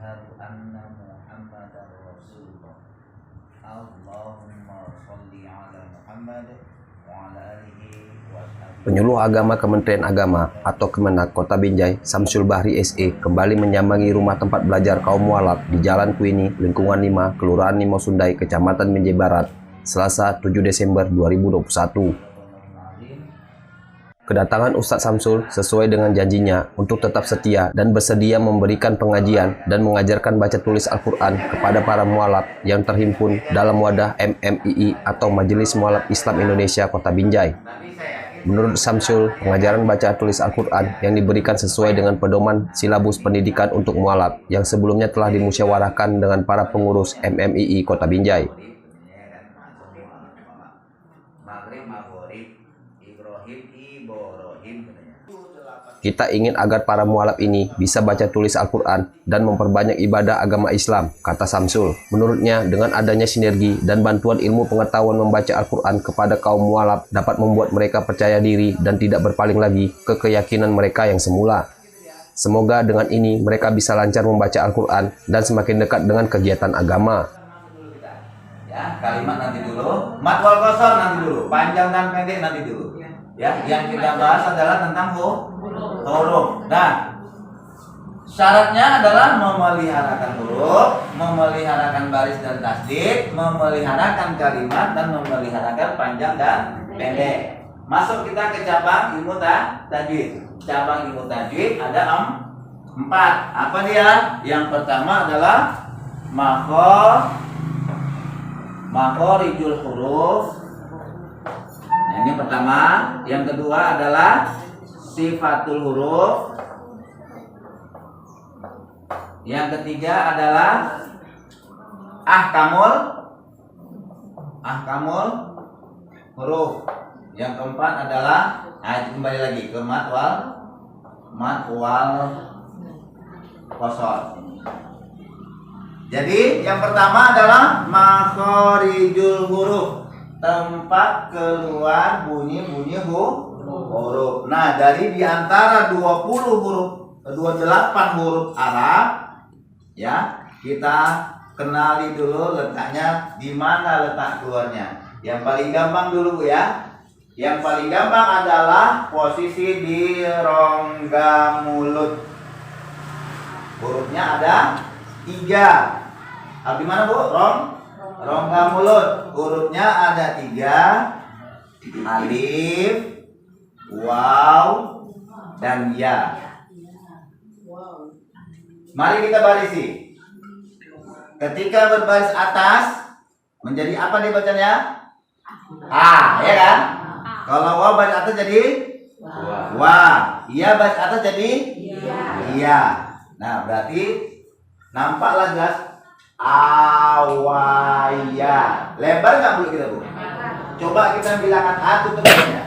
asyhadu anna Muhammadar Rasulullah. Allahumma sholli ala Muhammad wa ala alihi wa sahbihi. Penyuluh Agama Kementerian Agama atau Kemenak Kota Binjai, Samsul Bahri SE, kembali menyambangi rumah tempat belajar kaum mualaf di Jalan Kuini, Lingkungan 5, Kelurahan Lima Sundai, Kecamatan Binjai Barat, Selasa 7 Desember 2021. Kedatangan Ustadz Samsul sesuai dengan janjinya untuk tetap setia dan bersedia memberikan pengajian dan mengajarkan baca tulis Al-Quran kepada para mualaf yang terhimpun dalam wadah MMII atau Majelis Mualaf Islam Indonesia Kota Binjai. Menurut Samsul, pengajaran baca tulis Al-Quran yang diberikan sesuai dengan pedoman silabus pendidikan untuk mualaf yang sebelumnya telah dimusyawarahkan dengan para pengurus MMII Kota Binjai. Kita ingin agar para mualaf ini bisa baca tulis Al-Quran dan memperbanyak ibadah agama Islam, kata Samsul. Menurutnya, dengan adanya sinergi dan bantuan ilmu pengetahuan membaca Al-Quran kepada kaum mualaf dapat membuat mereka percaya diri dan tidak berpaling lagi ke keyakinan mereka yang semula. Semoga dengan ini mereka bisa lancar membaca Al-Quran dan semakin dekat dengan kegiatan agama. Ya, kalimat nanti dulu, mat wal qasar nanti dulu, panjang dan pendek nanti dulu. Ya, yang kita bahas adalah tentang huruf. Nah, syaratnya adalah memeliharakan huruf, memeliharakan baris dan tasdid, memeliharakan kalimat dan memeliharakan panjang dan pendek. Masuk kita ke cabang ilmu tajwid. Cabang ilmu tajwid ada 4. Apa dia? Yang pertama adalah makhorijul huruf. Nah, ini pertama. Yang kedua adalah sifatul huruf. Yang ketiga adalah ahkamul huruf. Yang keempat adalah kembali lagi ke mat wal qasar. Jadi yang pertama adalah makhorijul huruf, tempat keluar bunyi-bunyi huruf. Nah, dari diantara 28 huruf Arab, ya, kita kenali dulu letaknya di mana letak keluarnya. Yang paling gampang dulu, Bu, ya. Yang paling gampang adalah posisi di rongga mulut. Hurufnya ada 3. Di mana, Bu? Rongga mulut. Hurufnya ada 3. Alif, waw, dan ya. Mari kita barisi. Ketika berbaris atas menjadi apa nih bacanya? A, ya kan? Kalau waw baris atas jadi wa. Iya baris atas jadi iya. Nah, berarti nampaklah jelas awaya. Lebar nggak mulut kita, Bu? Coba kita bilangkan A tutup ya.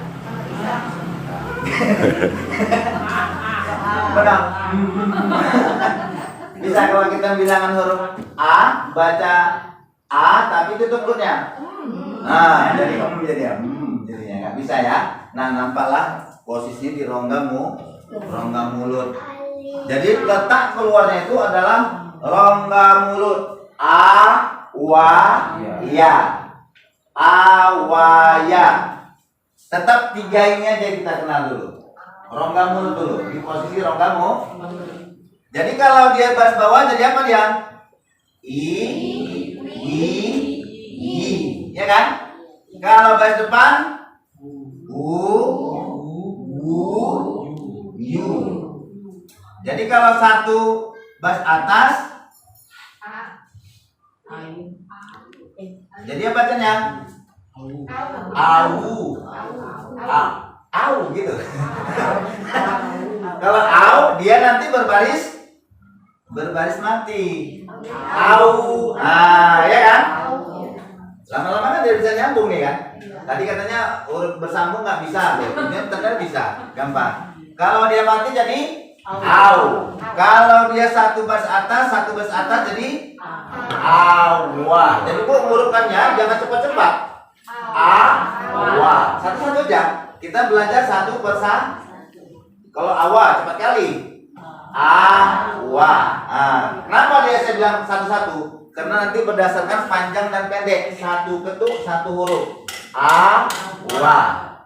Benar. Bisa kalau kita bilangan huruf A, baca A tapi tutup mulutnya. Nah, jadi kamu jadinya nggak bisa ya. Nah, nampaklah posisi di rongga mulut. Jadi letak keluarnya itu adalah rongga mulut. A, wa, ya. Awaya. Tetap 3 ini aja kita kenal dulu. Rongga mulut dulu, di posisi rongga mulut. Jadi kalau dia baris bawah jadi apa dia? I, ya kan? Kalau baris depan yu. Jadi kalau satu baris atas jadi apa bacanya? Au gitu. Kalau au dia nanti berbaris mati. Au. Ya kan? Lama-lama kan dia bisa nyambung nih kan? Tadi katanya huruf bersambung nggak bisa, ini ternyata bisa, gampang. Kalau dia mati jadi au. Kalau dia satu baris atas jadi awa. Jadi Bu hurufkannya jangan cepat-cepat. Awa. Satu-satu aja. Kita belajar satu persatu. Kalau awa cepat kali. awa. Kenapa saya bilang satu-satu? Karena nanti berdasarkan panjang dan pendek. Satu ketuk, satu huruf. Awa.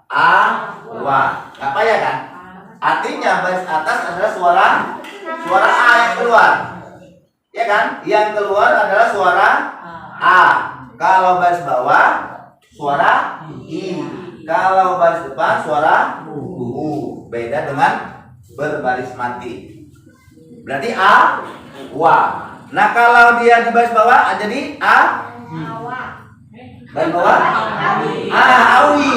Awa. Apa ya kan? Artinya baris atas adalah suara A yang keluar. Ya kan? Yang keluar adalah suara A. Kalau baris bawah suara I. Kalau baris depan suara U. Beda dengan berbaris mati. Berarti A, wa. Nah kalau dia di baris bawah jadi A, baris bawah awi.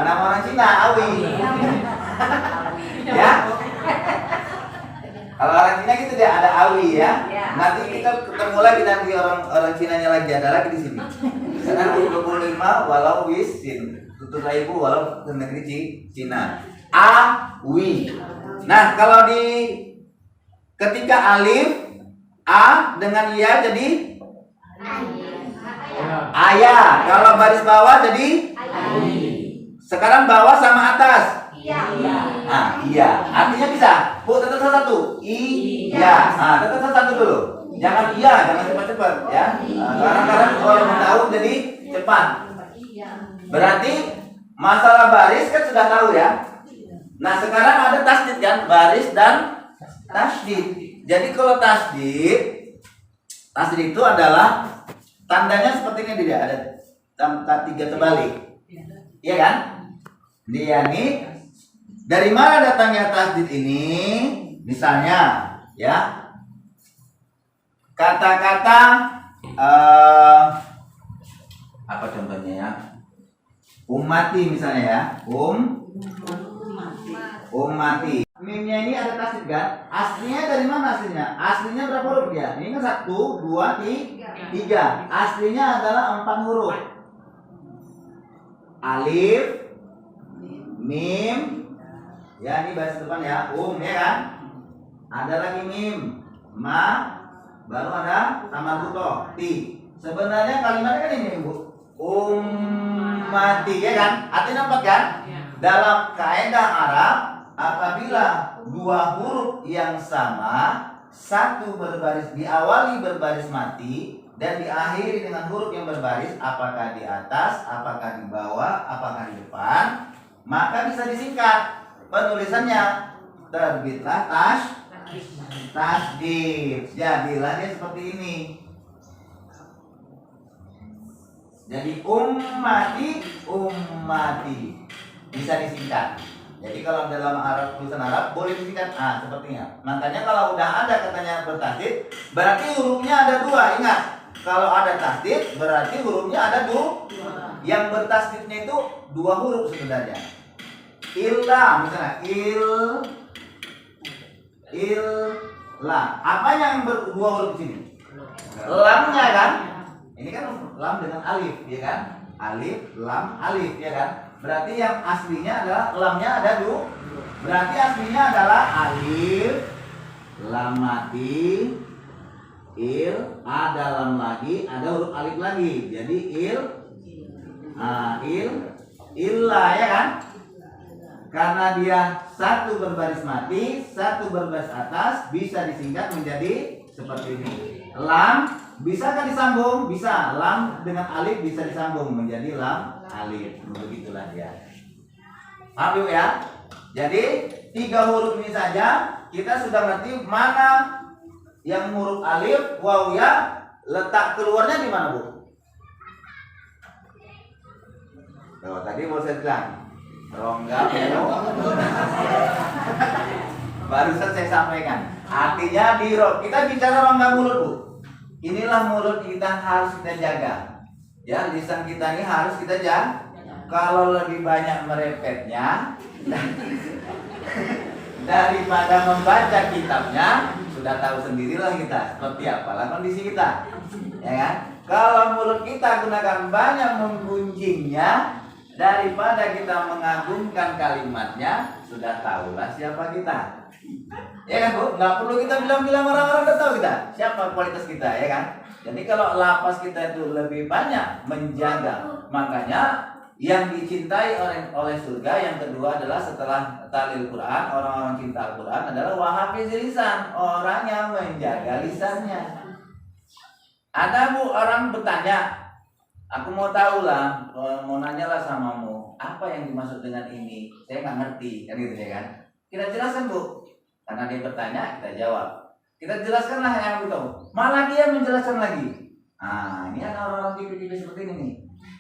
Nama orang Cina awi. Ya. Kalau orang Cina gitu dia ada awi ya. Nanti kita ketemu lagi nanti orang Cinanya lagi ada lagi di sini. Karena 25 walau wisin tutur ibu walau ke negeri Cina. Awi. Nah kalau di ketika alif A dengan ya jadi ayah. Kalau baris bawah jadi sekarang bawah sama atas. Iya. Artinya bisa. Bu, tetap satu. Iya. Tetap satu dulu. Jangan iya, jangan cepat-cepat ya. Kadang-kadang kalau tahu jadi cepat. Berarti masalah baris kan sudah tahu ya. Nah, sekarang ada tasdid kan, baris dan tasdid. Jadi kalau tasdid itu adalah tandanya seperti ini dia ada tiga terbalik. Iya kan? Dia nih dari mana datangnya tasdid ini? Misalnya, ya, kata-kata apa contohnya ya? Ummati misalnya ya, ummati. Mimnya ini ada tasdid kan? Aslinya dari mana aslinya? Aslinya berapa huruf dia? Ini kan 1, 2, 3. Aslinya adalah 4 huruf. Alif, mim. Ya ini bahasa depan ya, ya kan? Ada lagi mim, ma, baru ada tambah buto, ti. Sebenarnya kalimatnya kan ini bu, ummati ya kan? Artinya apa kan? Dalam kaidah Arab, apabila dua huruf yang sama, satu berbaris diawali berbaris mati dan diakhiri dengan huruf yang berbaris, apakah di atas, apakah di bawah, apakah di depan, maka bisa disingkat. Penulisannya terbitlah tasdid. Jadilah dia seperti ini. Jadi ummati bisa disingkat. Jadi kalau dalam Arab tulisan Arab boleh disingkat sepertinya. Makanya kalau udah ada katanya bertasdid, berarti hurufnya ada 2. Ingat, kalau ada tasdid berarti hurufnya ada 2. Yang bertasdidnya itu 2 huruf sebenarnya. Illa misalnya la. Apa yang berdua huruf di sini? Lamnya kan? Ini kan lam dengan alif, ya kan? Alif, lam, alif, ya kan? Berarti yang aslinya adalah lamnya ada 2. Berarti aslinya adalah alif, lam mati, ada lam lagi, ada huruf alif lagi. Jadi illa ya kan? Karena dia satu berbaris mati, satu berbaris atas, bisa disingkat menjadi seperti ini. Lam bisa kan disambung? Bisa. Lam dengan alif bisa disambung menjadi lam alif. Begitulah dia. Paham yuk ya? Jadi 3 huruf ini saja kita sudah ngerti mana yang huruf alif, waw, ya, letak keluarnya di mana, Bu? Tadi mau saya bilang rongga barusan saya sampaikan. Artinya kita bicara rongga mulut, Bu. Inilah mulut kita harus kita jaga. Ya, lisan kita ini harus kita jaga. Kalau lebih banyak merepetnya daripada membaca kitabnya, sudah tahu sendirilah kita seperti apalah kondisi kita. Ya kan? Kalau mulut kita gunakan banyak menggunjingnya daripada kita mengagungkan kalimatnya, sudah tahulah siapa kita. Ya kan, Bu? Nggak perlu kita bilang-bilang, orang-orang udah tahu kita siapa kualitas kita, ya kan? Jadi kalau lapas kita itu lebih banyak menjaga, makanya yang dicintai oleh surga. Yang kedua adalah setelah talil Quran, orang-orang cinta Al-Quran adalah wahafiz lisan, orang yang menjaga lisannya. Ada bu orang bertanya, aku mau tahu lah, mau nanya lah samamu, apa yang dimaksud dengan ini? Saya nggak ngerti, kan gitu ya kan? Kita jelaskan bu, karena dia bertanya kita jawab. Kita jelaskanlah yang aku tahu. Malah dia menjelaskan lagi. Nah, ini ada orang-orang tipe-tipe seperti ini nih.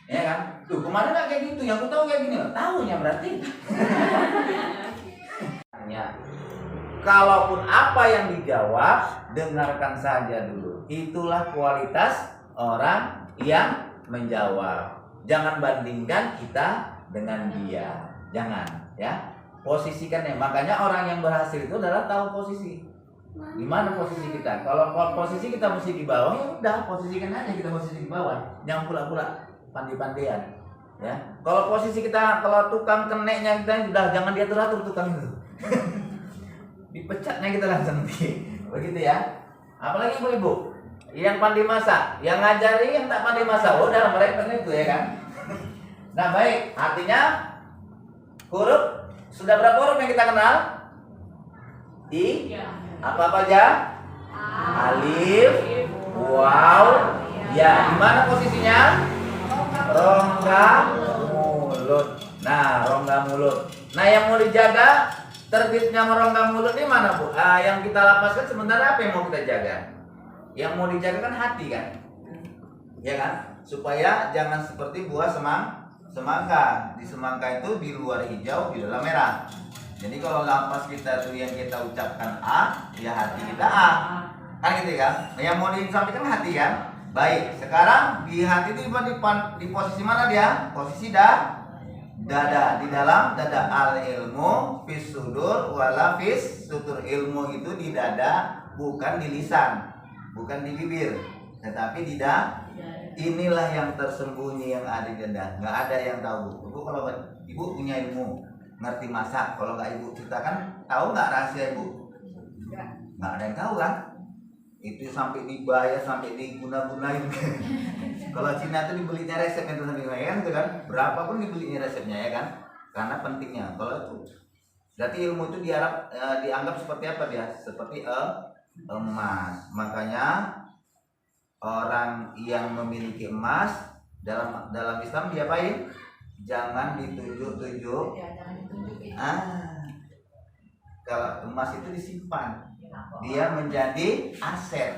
Ya kan? Tuh, kemarin nggak kayak gitu, yang aku tahu kayak gini. Tahunya berarti. Ya. Kalaupun apa yang dijawab, dengarkan saja dulu. Itulah kualitas orang yang menjawab. Jangan bandingkan kita dengan dia. Jangan, ya. Posisikan ya. Makanya orang yang berhasil itu adalah tahu posisi. Di mana posisi kita? Kalau posisi kita mesti di bawah, ya udah posisikan aja kita posisi di bawah. Jangan pula-pula pandi-pandian. Ya. Kalau posisi kita, kalau tukang keneknya kita udah jangan diatur-atur tukang itu. Dipecatnya kita langsung begitu ya. Apalagi ibu-ibu yang pandai masak, yang ngajari yang tak pandai masak, udah mereka itu ya kan. Nah baik, artinya huruf sudah berapa huruf yang kita kenal? Apa aja? Alif, waw, ya. Di mana posisinya? Rongga mulut. Nah, rongga mulut. Nah, yang mau dijaga terbitnya merongga mulut ini mana bu? Yang kita lapaskan sebenarnya apa yang mau kita jaga? Yang mau dijaga kan hati kan, ya kan? Supaya jangan seperti buah semangka. Di semangka itu di luar hijau, di dalam merah. Jadi kalau lapas kita tuh yang kita ucapkan A, ya hati kita A, kan gitu kan? Yang mau disampaikan hati kan? Baik, sekarang di hati itu di posisi mana dia? Posisi dada, di dalam dada. Al ilmu fis sudur wala fis sutur. Ilmu itu di dada, bukan di lisan, bukan di bibir, tetapi di dada. Inilah yang tersembunyi yang ada di dada. Nggak ada yang tahu. Ibu kalau ibu punya ilmu, ngerti masak, kalau nggak ibu ceritakan, tahu nggak rahasia ibu? Nggak ada yang tahu kan? Itu sampai dibayar, sampai diguna-gunain. Kalau Cina itu dibelinya resepnya itu sampai kan, itu kan? Berapapun dibelinya resepnya ya kan? Karena pentingnya. Kalau itu, berarti ilmu itu dianggap seperti apa dia? Seperti emas. Makanya orang yang memiliki emas dalam Islam diapain? Jangan ditunjuk-tunjuk. Kalau emas itu disimpan, dia menjadi aset,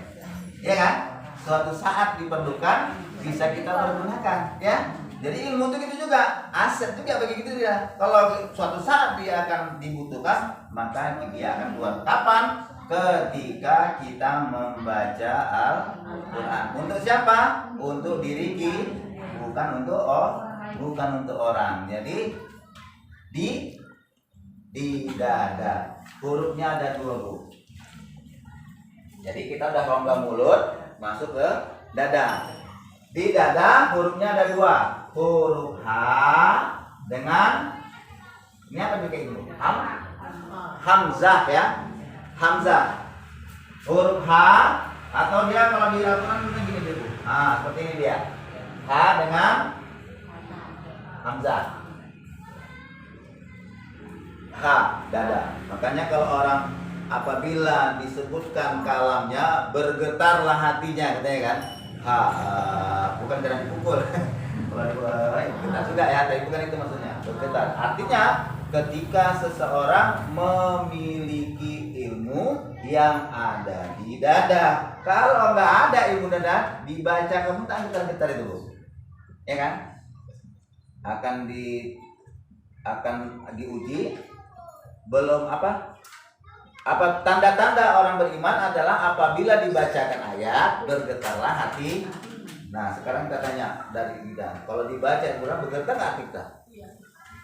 ya kan? Suatu saat diperlukan bisa kita pergunakan, ya. Jadi ilmu itu gitu juga, aset juga begitu dia. Kalau suatu saat dia akan dibutuhkan, maka dia akan keluar. Kapan? Ketika kita membaca Al-Quran. Untuk siapa? Untuk diri kita, bukan untuk orang. Jadi di dada, hurufnya ada 2 bu. Jadi kita udah rongga mulut masuk ke dada. Di dada hurufnya ada 2, huruf H dengan ini apa juga itu? Hamzah ya, Hamzah. Huruf H atau dia kalau di Al-Quran mungkin gini dulu. Seperti ini dia. H dengan Hamzah. H, dada. Makanya kalau orang apabila disebutkan kalamnya, bergetarlah hatinya, katanya kan. Bukan karena dipukul. Bergetar juga ya, tapi bukan itu maksudnya. Bergetar. Artinya ketika seseorang memiliki ilmu yang ada di dada. Kalau nggak ada ilmu dada, dibaca kamu tak getar-getar itu, Bu. Ya kan? Akan diuji. Belum apa tanda-tanda orang beriman adalah apabila dibacakan ayat bergetarlah hati. Nah sekarang kita tanya dari kita, kalau dibaca kurang bergetar nggak hati kita?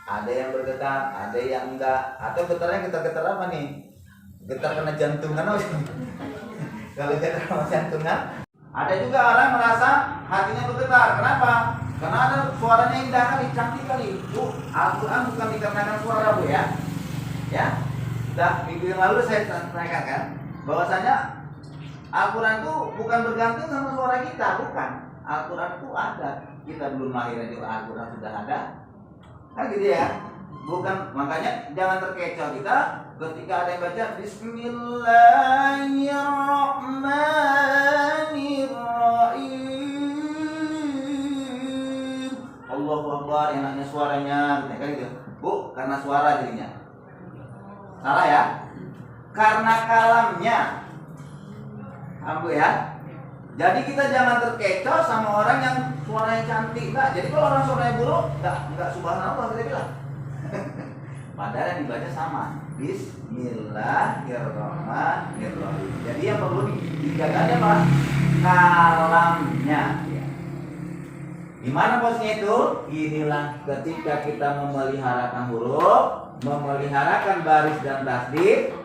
Ada yang bergetar, ada yang enggak. Atau getarnya getar apa nih? Getar karena jantungan apa? Kalau getar karena jantungan, ada juga orang merasa hatinya bergetar. Kenapa? Karena ada suaranya indah kali, cantik kali. Al-Quran bukan dikarenakan suara, Bu ya. Ya, sudah minggu yang lalu saya sampaikan kan, bahwasanya Al-Quran itu bukan bergantung sama suara kita, bukan. Al-Quran itu ada Kita belum lahir aja Al-Quran sudah ada. Kan gitu ya. Bukan, makanya jangan terkecoh kita ketika ada yang baca Bismillahirrahmanirrahim. Allahu Akbar, enaknya suaranya, kan gitu. Bu, karena suara jadinya. Salah ya? Karena kalamnya. Ambu ya. Jadi kita jangan terkecoh sama orang yang suaranya cantik. Nah, jadi kalau orang suaranya buruk, enggak subhanallah kita bilang. Padahal yang dibaca sama. Bismillahirrahmanirrahim. Jadi yang perlu dijaga ada apa? Kalamnya. Di mana posnya itu? Inilah ketika kita memeliharakan huruf, memeliharakan baris dan tasdid,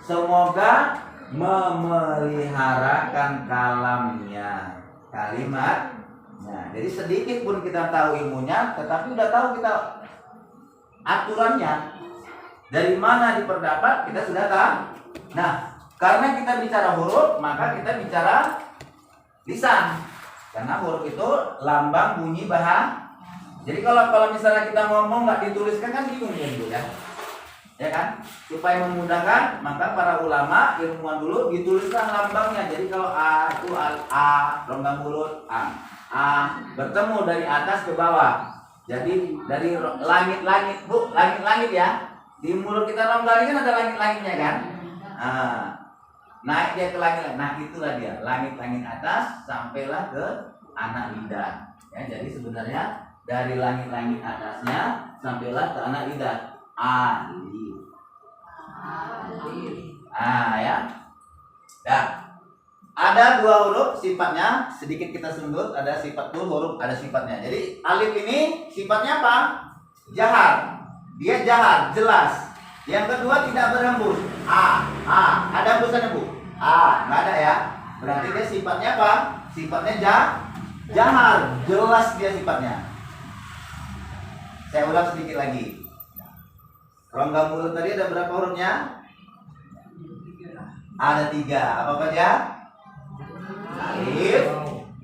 semoga memeliharakan kalamnya, kalimatnya. Jadi sedikit pun kita tahu ilmunya, tetapi udah tahu kita aturannya. Dari mana diperdapat kita sudah tahu. Nah, karena kita bicara huruf, maka kita bicara lisan. Karena huruf itu lambang bunyi bahasa. Jadi kalau misalnya kita ngomong nggak dituliskan kan bingung ya, ya kan? Supaya memudahkan, maka para ulama ilmuwan dulu dituliskan lambangnya. Jadi kalau A itu A, rongga mulut A bertemu dari atas ke bawah. Jadi dari langit-langit, Bu, langit-langit ya. Di mulut kita rongga ini kan ada langit-langitnya kan? Naik dia ke langit. Nah, itulah dia, langit-langit atas sampailah ke anak lidah. Ya, jadi sebenarnya dari langit-langit atasnya sampailah ke anak lidah. Alif. Ya. Nah, ada dua huruf sifatnya, sedikit kita sundut, ada sifat tuh huruf, ada sifatnya. Jadi alif ini sifatnya apa? Jahar. Dia jahar, jelas. Yang kedua tidak berhembus. Ada hembusannya, Bu? Nggak ada ya. Berarti dia sifatnya apa? Sifatnya jahar, jelas dia sifatnya. Saya ulang sedikit lagi. Rongga mulut tadi ada berapa hurufnya? Ada 3. Apa aja? Alif,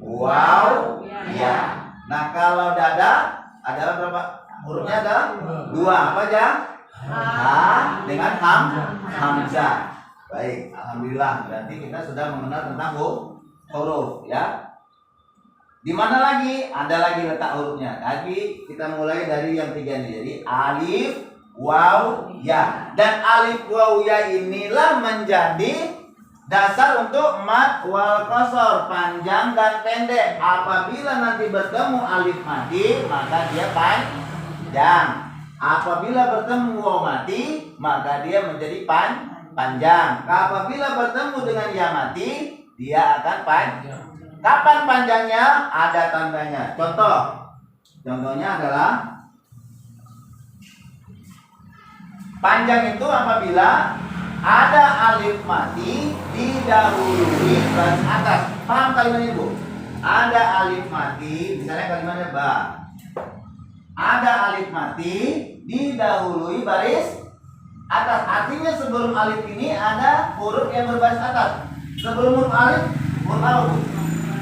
waw, ya. Nah, kalau dada ada berapa hurufnya? Ada 2. Apa aja? Ha dengan hamzah. Baik, alhamdulillah. Berarti kita sudah mengenal tentang huruf ya. Di mana lagi? Ada lagi letak hurufnya. Tapi kita mulai dari yang 3 ini. Jadi alif, waw, ya. Dan alif, waw, ya inilah menjadi dasar untuk mat wal qasar, panjang dan pendek. Apabila nanti bertemu alif mati, maka dia panjang. Apabila bertemu waw mati, maka dia menjadi panjang. Apabila bertemu dengan ya mati, dia akan panjang. Kapan panjangnya? Ada tandanya. Contohnya adalah panjang itu apabila ada alif mati didahului baris atas. Paham kalimatnya, Bu? Ada alif mati, misalnya kalimatnya ba. Ada alif mati didahului baris atas. Artinya sebelum alif ini ada huruf yang berbaris atas. Sebelum huruf alif, huruf apa, Bu?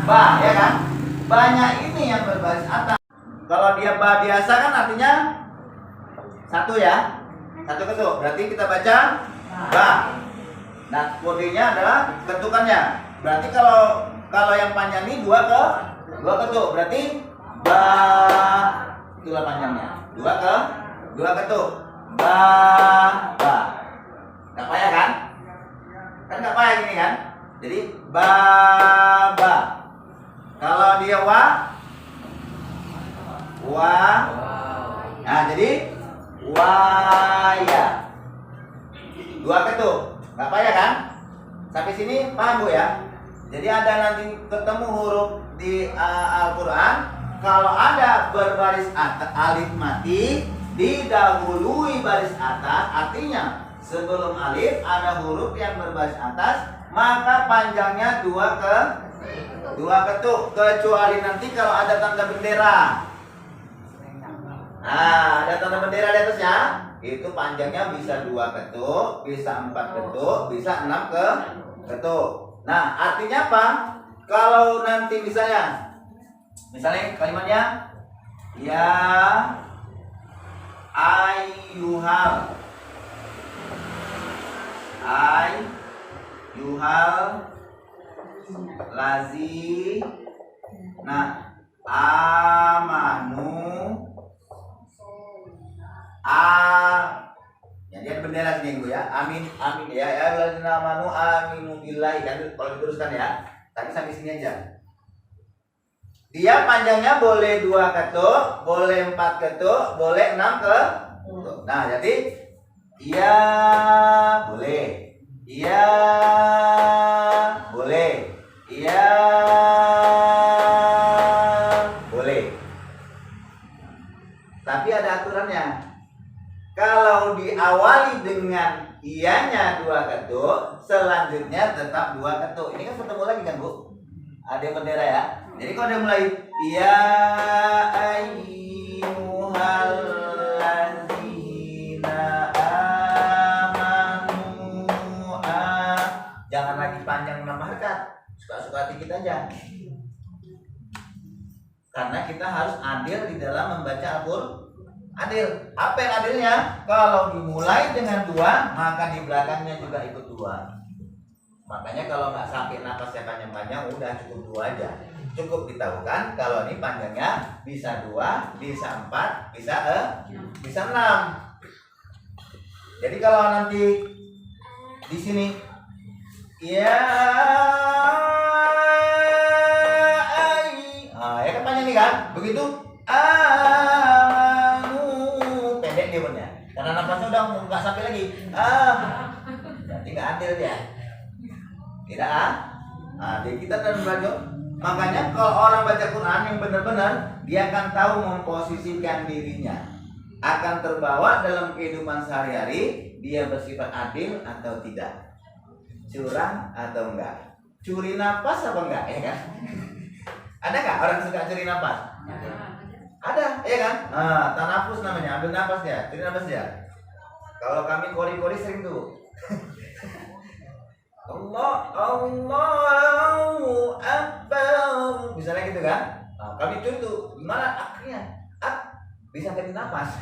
Ba, ya kan? Banyak ini yang berbaris atas. Kalau dia ba biasa kan artinya satu ya. Satu ketuk. Berarti kita baca ba. Nah, kodenya adalah ketukannya. Berarti kalau yang panjang ini dua ketuk. Berarti ba, itulah panjangnya. Dua ketuk. Ba. Gak payah kan? Kan gak payah gini kan? Jadi ba. Kalau dia wa. Nah, jadi waya. Dua ketuk. Gak payah kan? Sampai sini paham, Bu ya? Jadi ada nanti ketemu huruf di Al-Quran. Kalau ada berbaris atas alif mati didahului baris atas, artinya sebelum alif ada huruf yang berbaris atas, maka panjangnya dua ketuk. Kecuali nanti kalau ada tanda bendera. Nah, ada tanda bendera di atasnya, itu panjangnya bisa 2 ketuk, bisa 4 ketuk, bisa 6 ketuk. Nah, artinya apa? Kalau nanti misalnya kalimatnya Ya ayyuhal lazi amanu ya, dia bendera sini Bu ya. Amin amin ya. Ya allazina amanu aminu billahi. Kan kalau diteruskan ya. Tapi sampai sini aja. Dia panjangnya boleh 2 ketuk, boleh 4 ketuk, boleh 6 ketuk. Nah, jadi iya boleh. Iya boleh. Iya boleh. Tapi ada aturannya. Kalau diawali dengan iyanya 2 ketuk, selanjutnya tetap 2 ketuk. Ini kan ketemu lagi kan Bu? Ada bendera ya. Jadi kalau dia mulai ya ayyuhal ladzina amanu jangan lagi panjang 6 harakat. Suka-suka hati kita aja. Karena kita harus adil di dalam membaca Al-Qur'an. Adil. Apa yang adilnya? Kalau dimulai dengan 2, maka di belakangnya juga ikut 2. Makanya kalau nggak sampai napasnya panjang-panjang, udah cukup 2 aja. Cukup ditahukan kalau ini panjangnya bisa 2, bisa 4, bisa 6. Jadi kalau nanti di sini ya ya kan panjang nih kan? Begitu pendek dia bener. Karena napasnya udah nggak sampai lagi. Berarti nggak adil dia. Tidak jadi kita dalam belajar. Makanya kalau orang baca Quran yang benar-benar, dia akan tahu memposisikan dirinya, akan terbawa dalam kehidupan sehari-hari. Dia bersifat adil atau tidak, curang atau enggak, curi napas apa enggak, ya kan? Ada nggak orang suka curi napas? Ada, ya kan? Tanafus namanya, ambil napas dia, curi napas dia. Kalau kami kori-kori sering tuh. Allahu Akbar. Misalnya gitu kan. Kami curi tuh. Gimana akhirnya? Bisa ganti napas.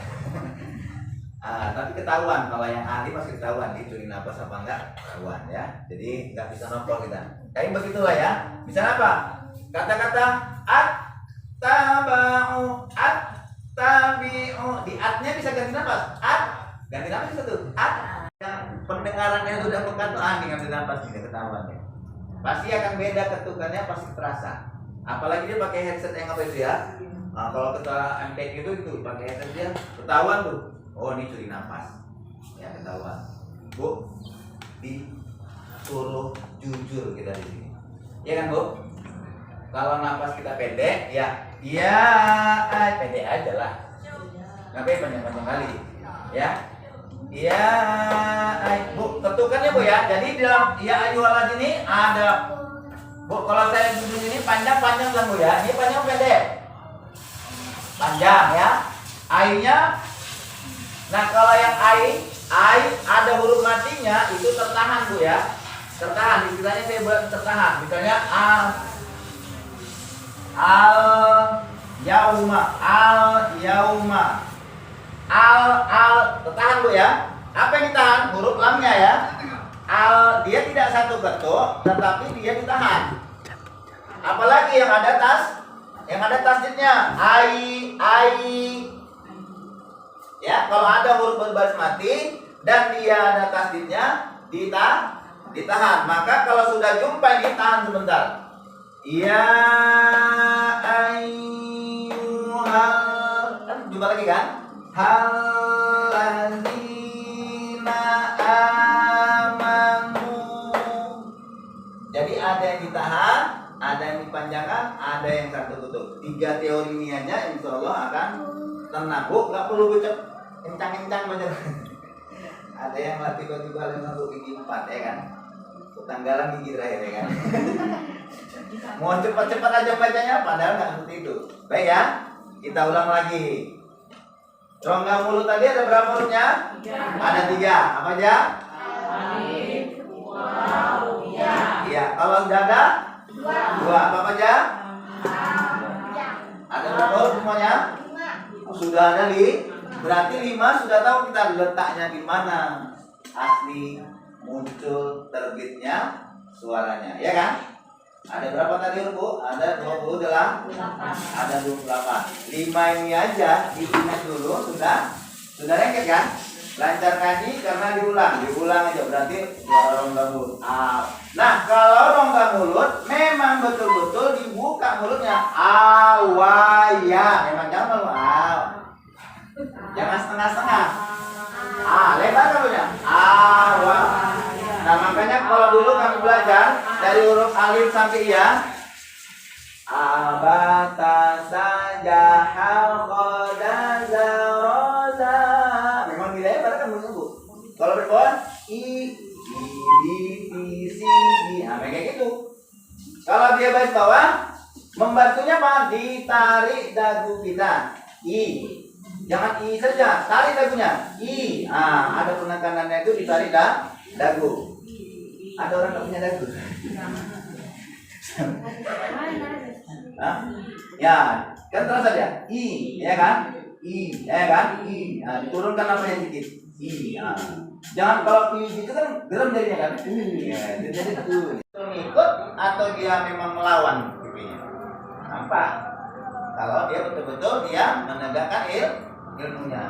Tapi ketahuan. Kalau yang ahli pasti ketahuan. Dia curi napas apa enggak, ketahuan ya. Jadi nggak bisa nongkrong kita. Kayak begitulah ya. Misalnya apa? Kata-kata at-taba'u, at-tabi'u. Di at-nya bisa ganti napas. Ganti napas bisa tuh. Yang pendengarannya sudah pekat tuh ngambil napas tidak ketahuan ya. Pasti akan beda ketukannya, pasti terasa. Apalagi dia pakai headset yang apa itu ya. Kalau kita MTQ itu pakai headset dia ketahuan tuh. Oh ini curi napas. Ya ketahuan. Bu, disuruh jujur kita di sini. Ya kan Bu? Kalau napas kita pendek, ya pendek aja lah. Ngapain panjang-panjang kali, ya? Ya, Bu, ketukannya Bu ya. Jadi dalam ya ayyuhal ini ada Bu, kalau saya duduk ini panjang-panjang kan Bu ya. Ini panjang pendek. Panjang ya. I-nya. Nah, kalau yang I ada huruf matinya itu tertahan Bu ya. Tertahan, istilahnya saya buat tertahan. Misalnya al-yauma, tertahan Bu ya. Apa yang ditahan? Huruf lamnya ya. Dia tidak satu ketuk, tetapi dia ditahan. Apalagi yang ada tasdidnya. Ai. Ya, kalau ada huruf berbaris mati dan dia ada tasdidnya, ditahan. Maka kalau sudah jumpa ini tahan sebentar. Ya ayyuhal, kan jumpa lagi kan? Halladzina amanu. Jadi ada yang ditahan, ada yang dipanjangkan, ada yang satu tutup. 3 teori ini aja insya Allah akan tenang. Bu, nggak perlu ucap kencang-kencang baca. Ada yang tiba-tiba 5 gigi 4 ya kan? Tanggalan gigi terakhir ya kan? Mau cepat-cepat aja bacanya, padahal nggak seperti itu. Baik ya, kita ulang lagi. Rongga mulut tadi ada berapa hurufnya? Ada 3. Apa aja? Alif, waw, ya. Iya, kalau sudah ada 2. Apa aja? Ada berapa huruf semuanya? 5. sudah ada berarti 5 sudah tahu kita letaknya di mana asli muncul terbitnya suaranya, ya kan? Ada berapa tadi Bu? Ada 28. Ada 28. 5 ini aja diingat dulu sudah lengket kan? Lancar ngaji karena diulang aja berarti suara rongga mulut. Nah, kalau rongga mulut memang betul-betul dibuka mulutnya. Awaya. Memang jangan malu. Jangan setengah-setengah. Lebar kamunya. Awa. Nah, makanya kalau dulu kami belajar dari huruf alif sampai ya. Abata saja halqadaza roza. Memang dilebar kan Bu. Kalau berpohon i di si di. Kayak gitu. Kalau dia baris bawah membantunya apa? Ditarik dagu kita. I. Jangan i saja, tarik dagunya. I. Ada penekanannya itu ditarik dagu. Ada orang tak punya dagu? Ya, kan terasa dia. I, ya kan? I, ya kan? I. Diturunkan apa yang sedikit? I. Jangan kalau i itu kan geram jadinya kan? Ya, jadi itu. Mengikut atau dia memang melawan pipinya? Nampak? Kalau dia betul-betul dia menegakkan ilmunya.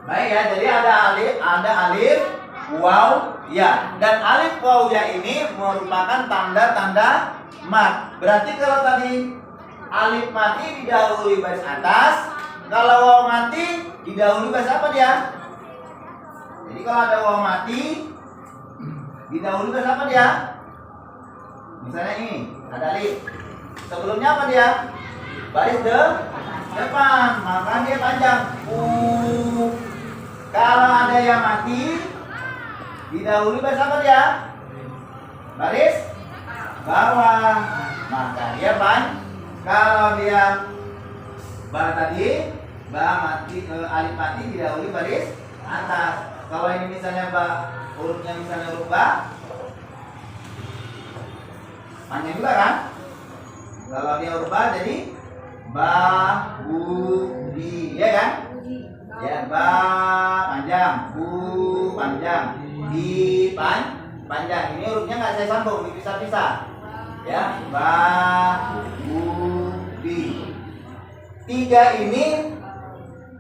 Baik ya, jadi ada alif, waw, ya. Dan alif waw ya ini merupakan tanda-tanda mat. Berarti kalau tadi alif mati didahului baris atas, kalau waw mati didahului baris apa dia? Jadi kalau ada waw mati didahului baris apa dia? Misalnya ini, ada alif. Sebelumnya apa dia? Baris depan, maka dia panjang. Kalau ada yang mati didahului baris apa dia? Baris bawah, maka dia kalau dia tadi alif mati didahului baris atas. Kalau ini misalnya hurufnya misalnya huruf ba, panjang juga kan? Kalau dia huruf ba jadi di, ya kan? Ya, ba panjang, bu panjang, di panjang. Ini hurufnya nggak saya sambung, dipisah-pisah. Ya, ba di. 3 ini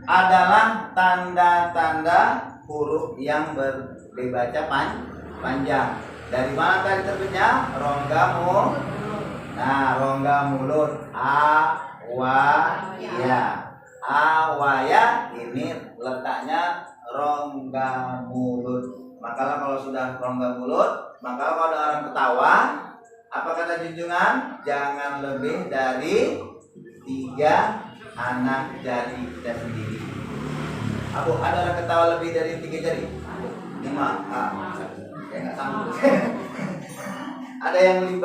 adalah tanda-tanda huruf yang dibaca panjang. Dari mana tadi terbitnya? Rongga mulut. Nah, rongga mulut. Awaya ini letaknya rongga mulut. Maka kalau sudah rongga mulut, maka kalau ada orang ketawa, apa kata junjungan? Jangan lebih dari 3 anak jari kita sendiri. Abu, ada orang ketawa lebih dari 3 jari? 5. Saya nggak sanggup. Ada yang 5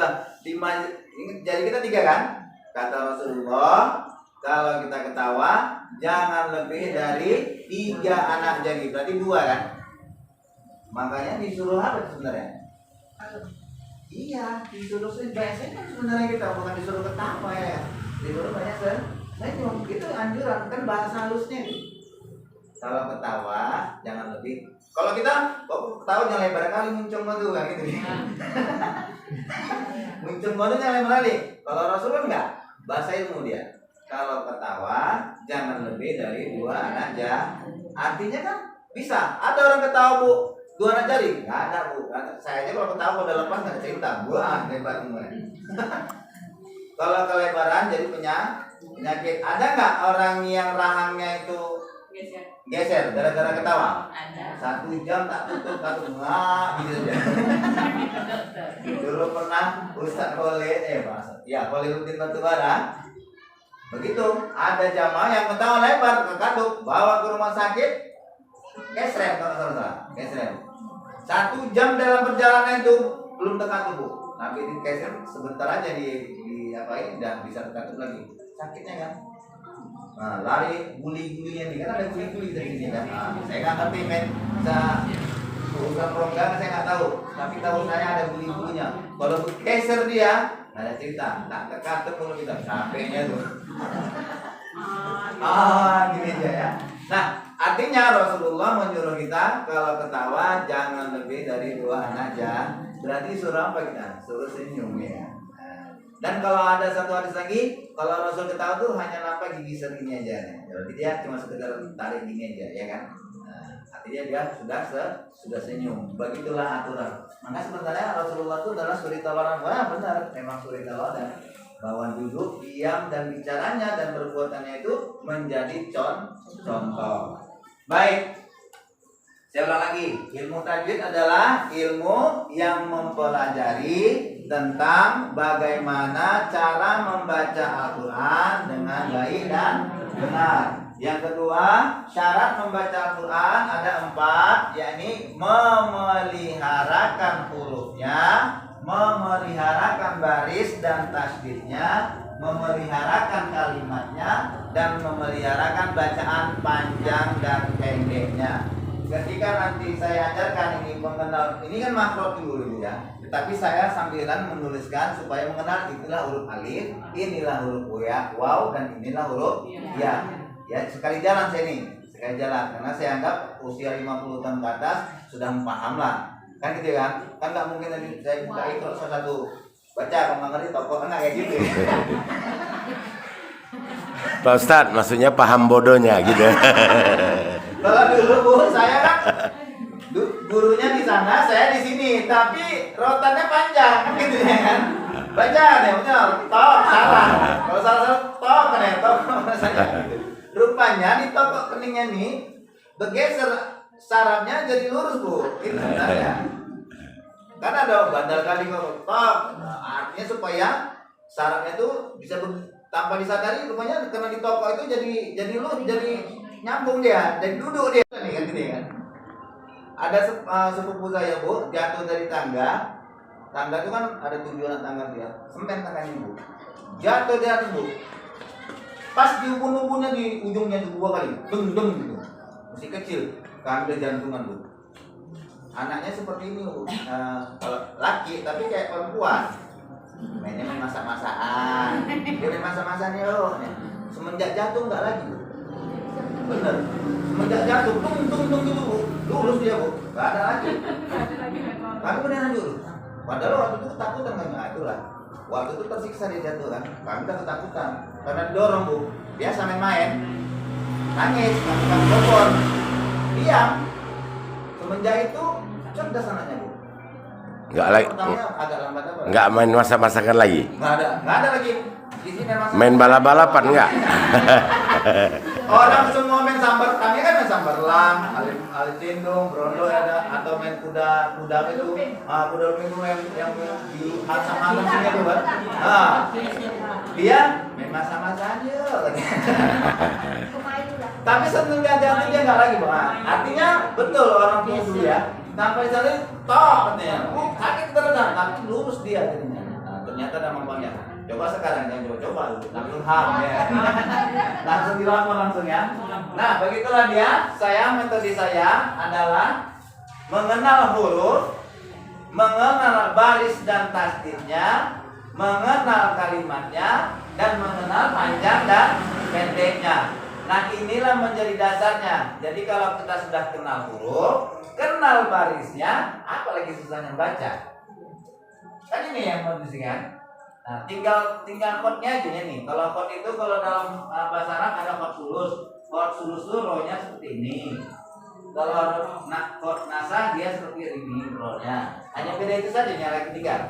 jari kita 3 kan? Kata Rasulullah, kalau kita ketawa jangan lebih dari 3 anak jari, berarti 2 kan? Makanya disuruh apa sebenarnya? Iya, disuruh biasanya kan sebenarnya kita bukan disuruh ketawa ya. Disuruh banyak senyum, itu anjuran, kan bahasa halusnya itu. Kalau ketawa jangan lebih. Kalau kita ketawa jangan lebar kali muncung madu kan gitu. Muncung madu jangan lebar kali. Kalau Rasul kan enggak. Bahasa ilmu dia. Kalau ketawa jangan lebih dari 2 anak jari. Artinya kan bisa. Ada orang ketawa Bu 2 anak jari? Enggak ada Bu. Saya aja kalau ketawa udah lepas nggak cerita. Buah lebar semua. Kalau kelebaran jadi penyakit. Ada nggak orang yang rahangnya itu geser gara-gara ketawa? Ada. 1 jam tak tutup gitu aja. Dulu pernah Ustaz Khalid Kholiruddin Batubara. Begitu, ada jamaah yang ketawa lebar ke kaduk, bawa ke rumah sakit, kesrem kalau salah. Kesrem. 1 jam dalam perjalanan itu belum terkatup Bu. Tapi di kesrem sebentar aja diapain dan bisa terkatup lagi. Sakitnya kan? Nah, lari guli-gulinya nih, kan ada guli-guli dari sini kan. Saya nggak ngerti urusan rongga saya nggak tahu, tapi tahu saya ada guli-gulinya. Kalau geser dia, nggak ada cerita, tak terkatup kalau kita capeknya tuh. Gini aja ya. Nah, artinya Rasulullah menyuruh kita kalau ketawa jangan lebih dari 2 aja. Berarti suruh apa kita? Suruh senyum ya. Dan kalau ada satu hadis lagi, kalau Rasul ketawa tuh hanya nampak gigi segini aja. Berarti dia cuma sekedar tarik gini aja, ya kan? Artinya dia sudah senyum. Begitulah aturan. Maka sebenarnya Rasulullah itu adalah suri teladan. Wah benar, memang suri teladan. Bahwa duduk, diam dan bicaranya dan perbuatannya itu menjadi contoh. Baik. Saya ulang lagi, ilmu tajwid adalah ilmu yang mempelajari tentang bagaimana cara membaca Al-Quran dengan baik dan benar. Yang kedua, syarat membaca Al-Quran ada 4, yakni memeliharakan hurufnya, memeliharakan baris dan tasdidnya, memeliharakan kalimatnya, dan memeliharakan bacaan panjang dan pendeknya. Ketika nanti saya ajarkan ini mengenal, ini kan makhraj dulu ya. Tapi saya sambilan menuliskan supaya mengenal itulah huruf alif, inilah huruf ya, waw dan inilah huruf ya. Ya sekali jalan saya ini, sekali jalan karena saya anggap usia 50 tahun ke atas sudah paham lah. Kan gitu kan? Kan nggak mungkin tadi saya buka itu satu baca kalau nggak ngerti tokoh enggak kayak gitu. Pak Ustadz, maksudnya paham bodohnya gitu. Kalau dulu Bu, saya kan gurunya di sana, saya di sini, tapi rotannya panjang kan gitu ya kan. Baca nih, betul. Tok salah. Kalau salah tok kan ya, tok saya gitu. Rupanya di tokok keningnya nih bergeser sarafnya jadi lurus Bu. Itu sebenarnya. Kan ada bandar kali kok tok. Artinya supaya sarafnya itu bisa tanpa disadari rupanya karena di toko itu jadi lurus, jadi nyambung dia, jadi duduk dia nih kan gitu kan. Ada sepupu saya Bu jatuh dari tangga. Tangga itu kan ada 7 tangga dia. Semen tangganya Bu. Jatuh di atas Bu. Pas di ubun-ubunnya di ujungnya itu 2 kali. Deng gitu. Masih kecil. Kami jantungan Bu. Anaknya seperti ini Bu. Laki tapi kayak perempuan. Mainnya main masak-masakan. Dia main masak-masakan loh. Semenjak jatuh enggak lagi Bu. Bener. Semenjak jatuh tung gitu Bu. Lurus dia Bu. Enggak ada lagi. Kami beneran dulu. Padahal waktu itu ketakutan kan, itulah. Waktu itu tersiksa dia jatuh kan. Kami kan ketakutan karena didorong Bu. Biasa main-main. Nangis, kami bobor. Diam. Semenjak itu cerdas anaknya Bu. Enggak lagi. Agak lambat apa? Enggak main masak-masakan lagi. Enggak ada lagi. Di sini Main balap-balapan enggak? Orang semua main sambar, kami kan main sambarlang, alif tindung, brondo ada, atau main kuda itu, kuda itu yang di malam sini itu kan. Dia main masa-masa aja. Tapi setelah jatuh dia nggak lagi Bang. Artinya betul orang tua dulu ya. Sampai sana tok katanya, sakit terus tapi lurus dia jadinya. Ternyata ada manfaatnya. Coba sekarang jangan coba dulu, langsung ham ya. Langsung dilakukan langsung ya. Nah, begitulah dia. Metode saya adalah mengenal huruf, mengenal baris dan tasdidnya, mengenal kalimatnya, dan mengenal panjang dan pendeknya. Nah, inilah menjadi dasarnya. Jadi kalau kita sudah kenal huruf, kenal barisnya, apalagi susahnya baca. Kan ini yang mau disingkat. Nah, tinggal code-nya aja nih. Kalau code itu kalau dalam bahasa Arab ada code sulus. Code sulus itu row-nya seperti ini. Kalau code nasah dia seperti ini row-nya. Hanya beda itu saja nyala ketiga.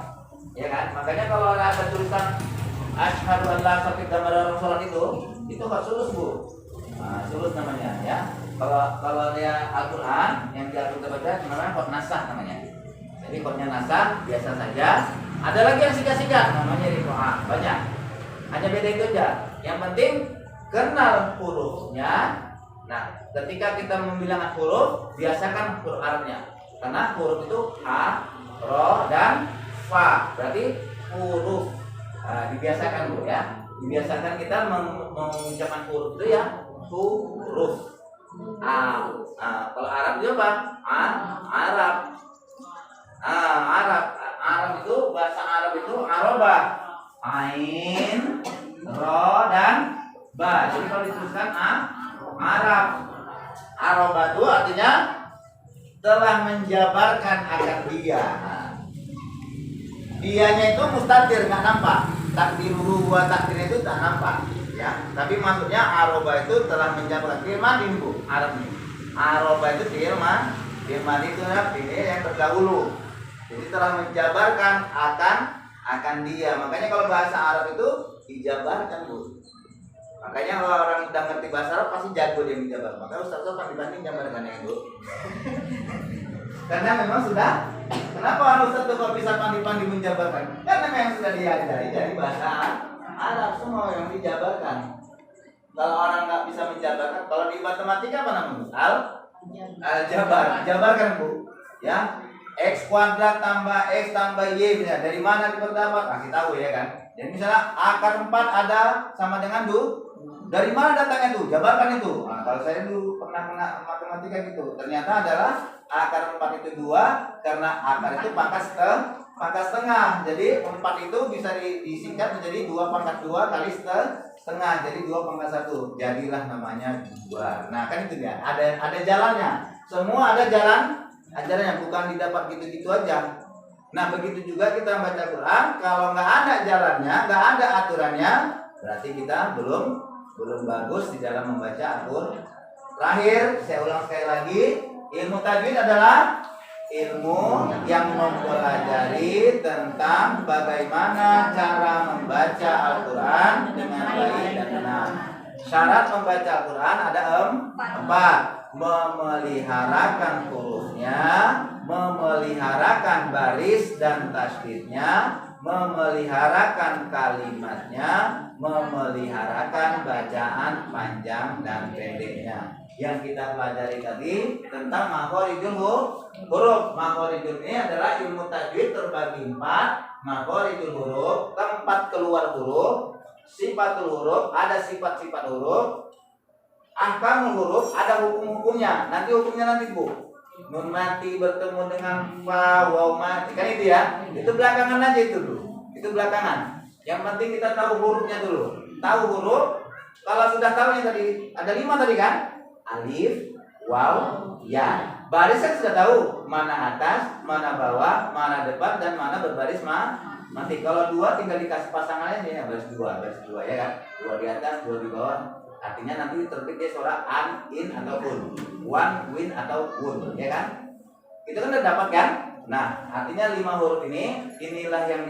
Ya kan? Makanya kalau ada tulisan asyhadu an la ilaha illallah itu code sulus Bu. Nah, sulus namanya ya. Kalau dia Al-Qur'an yang diatur baca namanya code nasah namanya. Jadi code-nya nasah biasa saja. Ada lagi yang singkat-singkat namanya riqa'ah, banyak. Hanya beda itu aja. Yang penting kenal hurufnya. Nah, ketika kita membilang huruf, biasakan huruf Arabnya. Karena huruf itu a, ro, dan fa. Berarti huruf. Nah, dibiasakan Bu ya. Dibiasakan kita mengucapkan huruf itu ya huruf. Kalau Arab itu apa? Arab. Arab itu bahasa Arab itu arabah, ain, ro dan ba. Jadi kalau dituliskan Arab. Aroba itu artinya telah menjabarkan akan dia. Dianya itu mustatir, nggak nampak. Takdiruhu wa takdir itu tak nampak, ya. Tapi maksudnya aroba itu telah menjabarkan. Firman bu, Arab ini. Aroba itu firman itu ini yang terdahulu. Jadi telah menjabarkan akan dia. Makanya kalau bahasa Arab itu dijabarkan bu. Makanya kalau orang udah ngerti bahasa Arab pasti jago dia menjabar. Maka Ustaz Sofan dibanding jabarkannya itu. Karena memang sudah. Kenapa Ustaz Sofan bisa pandai-pandai menjabarkan? Karena memang sudah diajari dari bahasa Arab semua yang dijabarkan. Kalau orang nggak bisa menjabarkan, kalau di matematika apa namanya? Aljabar. Jabarkan bu. Ya. X kuadrat tambah X tambah Y. Dari mana diperdapat? Kasih tahu ya kan. Jadi misalnya akar 4 ada sama dengan dari mana datangnya tuh? Jabarkan itu. Nah, kalau saya dulu pernah matematika gitu. Ternyata adalah akar 4 itu 2 karena akar itu pangkat setengah. Jadi 4 itu bisa disingkat menjadi 2 pangkat 2 kali setengah. Jadi 2 pangkat 1. Jadilah namanya 2. Nah, kan itu dia. Ada jalannya. Semua ada ajarannya, bukan didapat gitu-gitu aja. Nah, begitu juga kita baca Quran, kalau nggak ada jalannya, nggak ada aturannya, berarti kita belum bagus di dalam membaca Al-Quran. Terakhir, saya ulang sekali lagi, ilmu tajwid adalah ilmu yang mempelajari tentang bagaimana cara membaca Al-Quran dengan baik dan benar. Syarat membaca Al-Quran ada 4. Memeliharakan hurufnya, memeliharakan baris dan tasdidnya, memeliharakan kalimatnya, memeliharakan bacaan panjang dan pendeknya. Yang kita pelajari tadi tentang makhorijul huruf. Makhorijul ini adalah ilmu tajwid terbagi 4. Makhorijul huruf, tempat keluar huruf. Sifatul huruf, ada sifat-sifat huruf. Ahkamul huruf, ada hukum-hukumnya. Nanti hukumnya nanti bu. Nun mati bertemu dengan fa, waw mati. Kan itu ya. Itu belakangan aja itu dulu. Itu belakangan. Yang penting kita tahu hurufnya dulu. Tahu huruf. Kalau sudah tahu yang tadi ada 5 tadi kan? Alif, waw, ya. Barisnya sudah tahu. Mana atas, mana bawah, mana depan dan mana berbaris mati. Kalau 2 tinggal dikasih pasangannya ini baris 2 ya kan? 2 di atas, 2 di bawah. Artinya nanti terbit dia suara an, in atau un, one, win atau wun, ya kan? Itu kan udah dapat kan? Nah, artinya 5 huruf inilah yang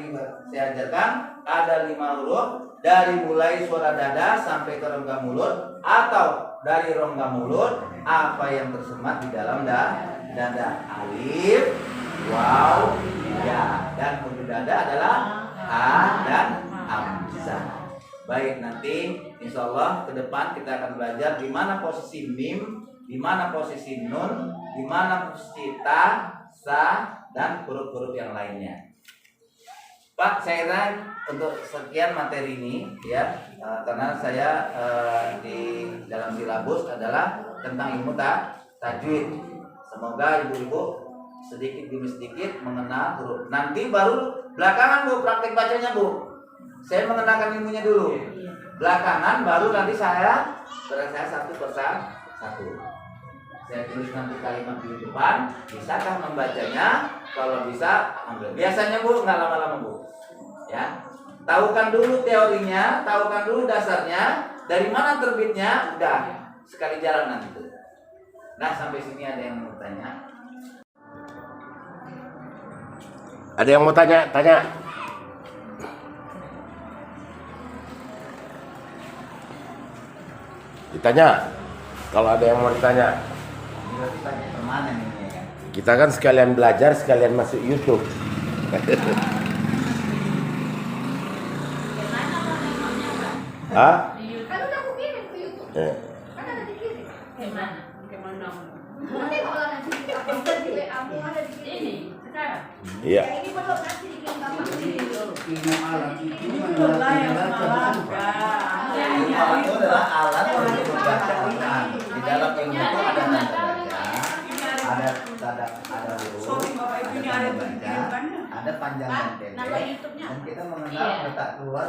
saya ajarkan. Ada 5 huruf dari mulai suara dada sampai ke rongga mulut, atau dari rongga mulut apa yang tersemat di dalam dada. Alif, waw, ya, dan huruf dada adalah ha dan hamzah. Baik, nanti insya Allah ke depan kita akan belajar di mana posisi mim, di mana posisi nun, di mana posisi ta, sa, dan huruf-huruf yang lainnya. Pak, saya kira untuk sekian materi ini ya, karena saya di dalam silabus adalah tentang ilmu tajwid. Semoga ibu-ibu sedikit demi sedikit mengenal huruf. Nanti baru belakangan bu praktek bacanya bu. Saya mengenalkan ilmunya dulu. Belakangan baru nanti saya satu persatu. Saya tulis nanti kalimat di depan. Bisakah membacanya? Kalau bisa, ambil. Biasanya bu nggak lama-lama bu. Ya, tahukan dulu teorinya, tahukan dulu dasarnya. Dari mana terbitnya? Udah sekali jalan nanti tuh. Nah, sampai sini ada yang mau tanya? Ada yang mau tanya? Ditanya. Kalau ada yang mau ditanya. Tanya kemana nih ya? Kita kan sekalian belajar, sekalian masuk YouTube. Hah? Kan udah aku kirim ke YouTube. Kan ada dikirim. Gimana? Nanti kalau nanti ada di WA mu ada dikirim. Ini sekarang. Iya. Yang ini belum nanti dikirim kapan? Ilmu itu adalah alat untuk membaca Quran. Di dalam ilmu itu ada tanda baca, ada huruf, ada tanda baca, ada panjang dan pendek, dan kita mengenal letak keluar.